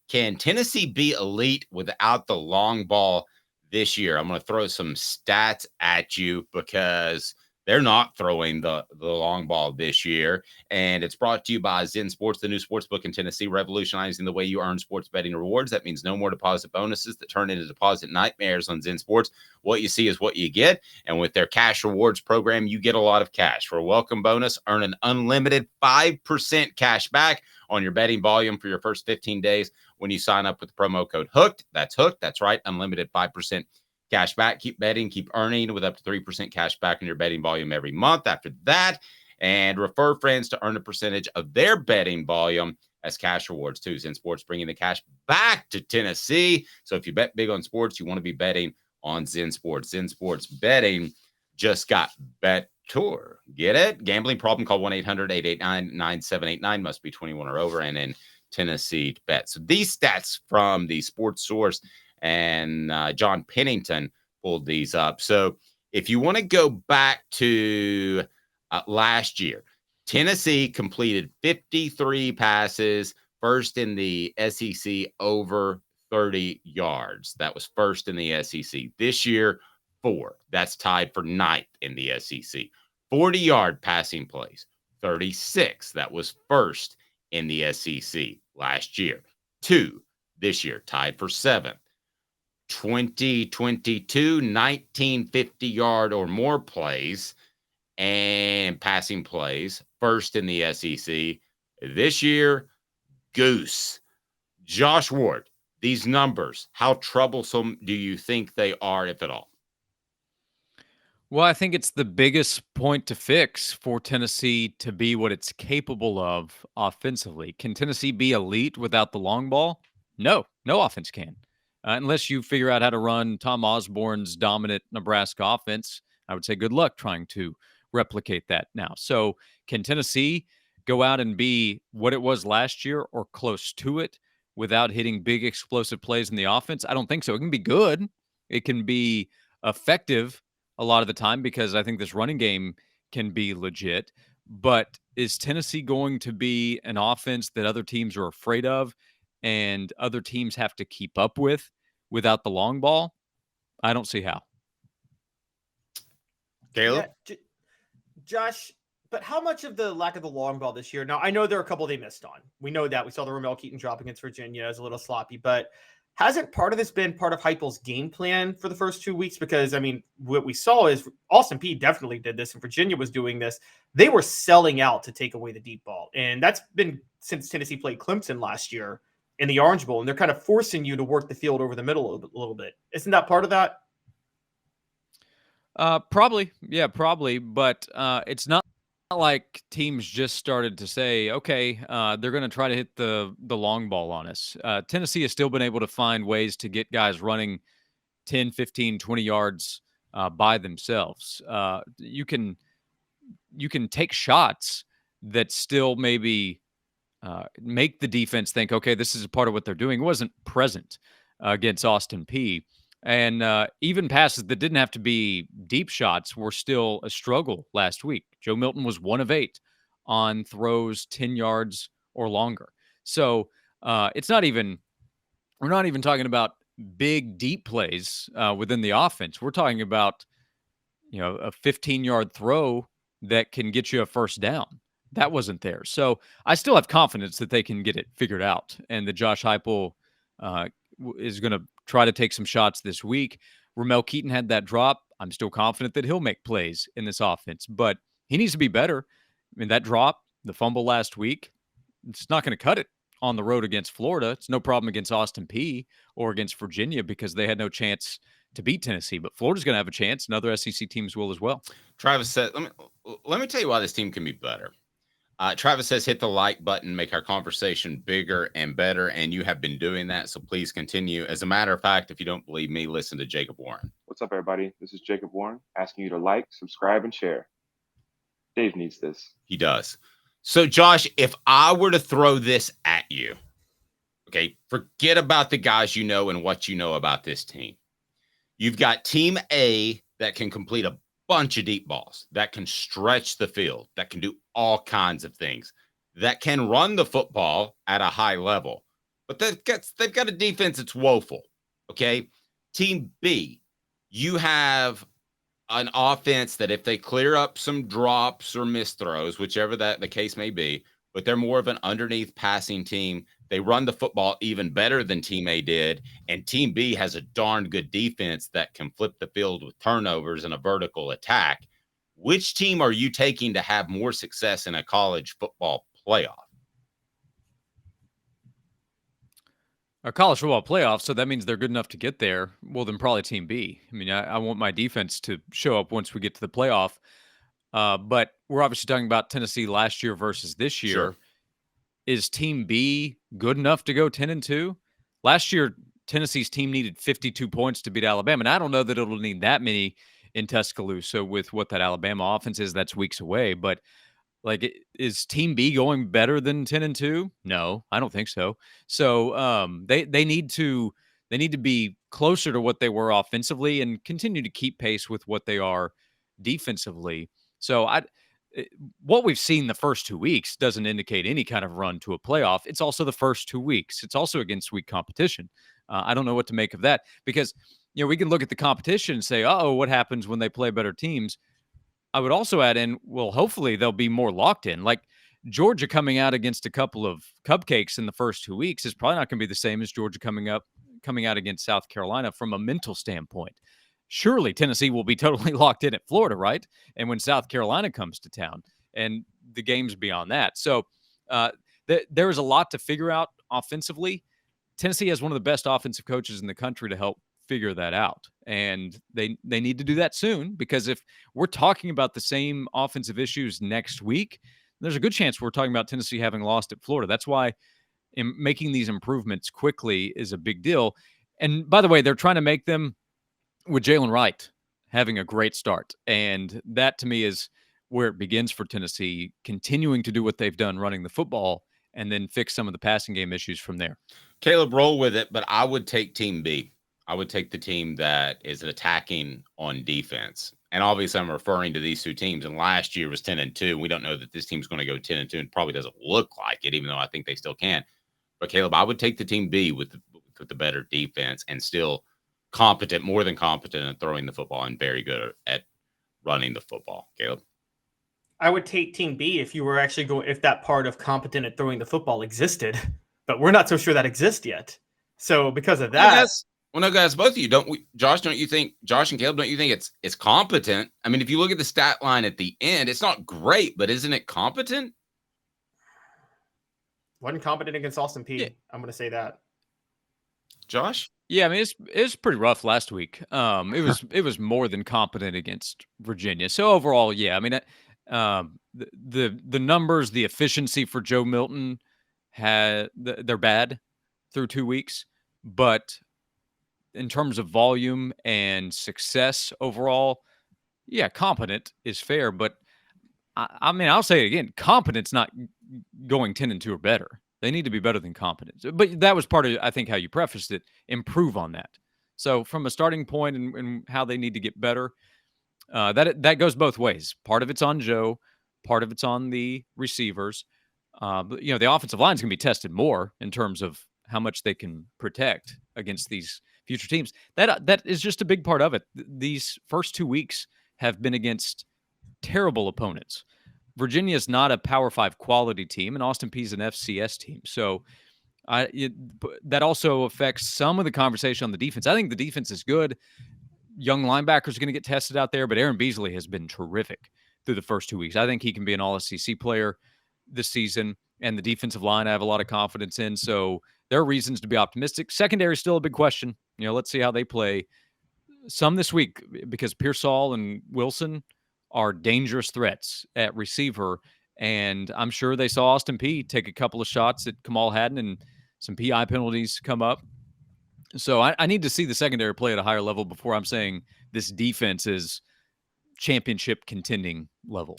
Can Tennessee be elite without the long ball this year? I'm going to throw some stats at you because they're not throwing the long ball this year. And it's brought to you by Zen Sports, the new sports book in Tennessee, revolutionizing the way you earn sports betting rewards. That means no more deposit bonuses that turn into deposit nightmares on Zen Sports. What you see is what you get. And with their cash rewards program, you get a lot of cash. For a welcome bonus, earn an unlimited 5% cash back on your betting volume for your first 15 days when you sign up with the promo code HOOKED. That's HOOKED. That's right. Unlimited 5% cash back. Keep betting, keep earning with up to 3% cash back on your betting volume every month after that. And refer friends to earn a percentage of their betting volume as cash rewards too. Zen Sports bringing the cash back to Tennessee. So if you bet big on sports, you want to be betting on Zen Sports. Zen Sports betting just got better. Get it? Gambling problem? Call 1-800-889-9789. Must be 21 or over and in Tennessee to bet. So these stats from the Sports Source and John Pennington pulled these up. So if you want to go back to last year, Tennessee completed 53 passes, first in the SEC over 30 yards. That was first in the SEC. This year, 4. That's tied for 9th in the SEC. 40-yard passing plays, 36. That was first in the SEC last year. 2 this year, tied for 7th. 2022, 19 50-yard or more plays and passing plays, first in the SEC. This year, Goose. Josh Ward, these numbers, how troublesome do you think they are, if at all? Well, I think it's the biggest point to fix for Tennessee to be what it's capable of offensively. Can Tennessee be elite without the long ball? No offense can. Unless you figure out how to run Tom Osborne's dominant Nebraska offense, I would say good luck trying to replicate that now. So can Tennessee go out and be what it was last year or close to it without hitting big explosive plays in the offense? I don't think so. It can be good. It can be effective a lot of the time because I think this running game can be legit. But is Tennessee going to be an offense that other teams are afraid of and other teams have to keep up with without the long ball? I don't see how. Caleb? Yeah, Josh, but how much of the lack of the long ball this year? Now, I know there are a couple they missed on. We know that. We saw the Ramel Keaton drop against Virginia. It was a little sloppy, but hasn't part of this been part of Heupel's game plan for the first 2 weeks? Because, I mean, what we saw is Austin Peay definitely did this, and Virginia was doing this. They were selling out to take away the deep ball, and that's been since Tennessee played Clemson last year in the Orange Bowl, and they're kind of forcing you to work the field over the middle a little bit. Isn't that part of that? Probably. Yeah, probably. But it's not like teams just started to say, okay, they're going to try to hit the long ball on us. Tennessee has still been able to find ways to get guys running 10, 15, 20 yards by themselves. You can take shots that still maybe make the defense think, okay, this is a part of what they're doing. It wasn't present against Austin Peay. And even passes that didn't have to be deep shots were still a struggle last week. Joe Milton was 1 of 8 on throws 10 yards or longer. So we're not even talking about big deep plays within the offense. We're talking about, a 15-yard throw that can get you a first down. That wasn't there. So I still have confidence that they can get it figured out and that Josh Heupel is going to try to take some shots this week. Ramel Keaton had that drop. I'm still confident that he'll make plays in this offense, but he needs to be better. I mean, that drop, the fumble last week, it's not going to cut it on the road against Florida. It's no problem against Austin Peay or against Virginia because they had no chance to beat Tennessee, but Florida's going to have a chance, and other SEC teams will as well. Travis said, let me tell you why this team can be better. Travis says, hit the like button, make our conversation bigger and better, and you have been doing that, so please continue. As a matter of fact, if you don't believe me, listen to Jacob Warren. What's up, everybody? This is Jacob Warren, asking you to like, subscribe, and share. Dave needs this. He does. So, Josh, if I were to throw this at you, okay, forget about the guys you know and what you know about this team. You've got Team A that can complete a bunch of deep balls, that can stretch the field, that can do all kinds of things, that can run the football at a high level. but they've got a defense that's woeful. Okay. Team B, you have an offense that if they clear up some drops or missed throws, whichever that the case may be, but they're more of an underneath passing team. They run the football even better than Team A did. And Team B has a darn good defense that can flip the field with turnovers and a vertical attack. Which team are you taking to have more success in a college football playoff? A college football playoff, so that means they're good enough to get there. Well, then probably Team B. I mean, I want my defense to show up once we get to the playoff. But we're obviously talking about Tennessee last year versus this year. Sure. Is Team B good enough to go 10-2? Last year, Tennessee's team needed 52 points to beat Alabama, and I don't know that it'll need that many in Tuscaloosa with what that Alabama offense is. That's weeks away, but like, is Team B going better than 10-2? No, I don't think so. So they need to be closer to what they were offensively and continue to keep pace with what they are defensively. So what we've seen the first 2 weeks doesn't indicate any kind of run to a playoff. It's also the first 2 weeks. It's also against weak competition. I don't know what to make of that because we can look at the competition and say, oh, what happens when they play better teams? I would also add in, well, hopefully they'll be more locked in. Like Georgia coming out against a couple of cupcakes in the first 2 weeks is probably not going to be the same as Georgia coming out against South Carolina from a mental standpoint. Surely Tennessee will be totally locked in at Florida, right? And when South Carolina comes to town and the games beyond that. So there is a lot to figure out offensively. Tennessee has one of the best offensive coaches in the country to help figure that out. And they need to do that soon, because if we're talking about the same offensive issues next week, there's a good chance we're talking about Tennessee having lost at Florida. That's why making these improvements quickly is a big deal. And by the way, they're trying to make them with Jalen Wright having a great start. And that to me is where it begins for Tennessee, continuing to do what they've done running the football and then fix some of the passing game issues from there. Caleb, roll with it, but I would take Team B. I would take the team that is attacking on defense. And obviously I'm referring to these two teams. And last year was 10-2. We don't know that this team's going to go 10-2, and probably doesn't look like it, even though I think they still can. But Caleb, I would take the Team B with the better defense and still competent, more than competent at throwing the football and very good at running the football. Caleb? I would take Team B if you were actually going, if that part of competent at throwing the football existed, but we're not so sure that exists yet. So because of that, well, no, guys, both of you Josh and Caleb, don't you think it's competent? I mean, if you look at the stat line at the end, it's not great, but isn't it competent? Wasn't competent against Austin Peay. Yeah. I'm going to say that. Josh? Yeah, I mean, it's pretty rough last week. It was more than competent against Virginia. So overall, yeah, I mean, the numbers, the efficiency for Joe Milton they're bad through 2 weeks, but in terms of volume and success overall, yeah, competent is fair. But I mean, I'll say it again, competent's not going 10-2 or better. They need to be better than competent. But that was part of, I think, how you prefaced it, improve on that. So from a starting point and how they need to get better, that goes both ways. Part of it's on Joe, part of it's on the receivers. But, the offensive line is going to be tested more in terms of how much they can protect against these future teams. That is just a big part of it. These first 2 weeks have been against terrible opponents. Virginia is not a Power 5 quality team, and Austin Peay is an FCS team. So that also affects some of the conversation on the defense. I think the defense is good. Young linebackers are going to get tested out there, but Aaron Beasley has been terrific through the first 2 weeks. I think he can be an all-SEC player this season, and the defensive line I have a lot of confidence in. So there are reasons to be optimistic. Secondary is still a big question. Let's see how they play. Some this week, because Pearsall and Wilson are dangerous threats at receiver, and I'm sure they saw Austin Peay take a couple of shots at Kamal Hadden and some PI penalties come up. So I need to see the secondary play at a higher level before I'm saying this defense is championship contending level.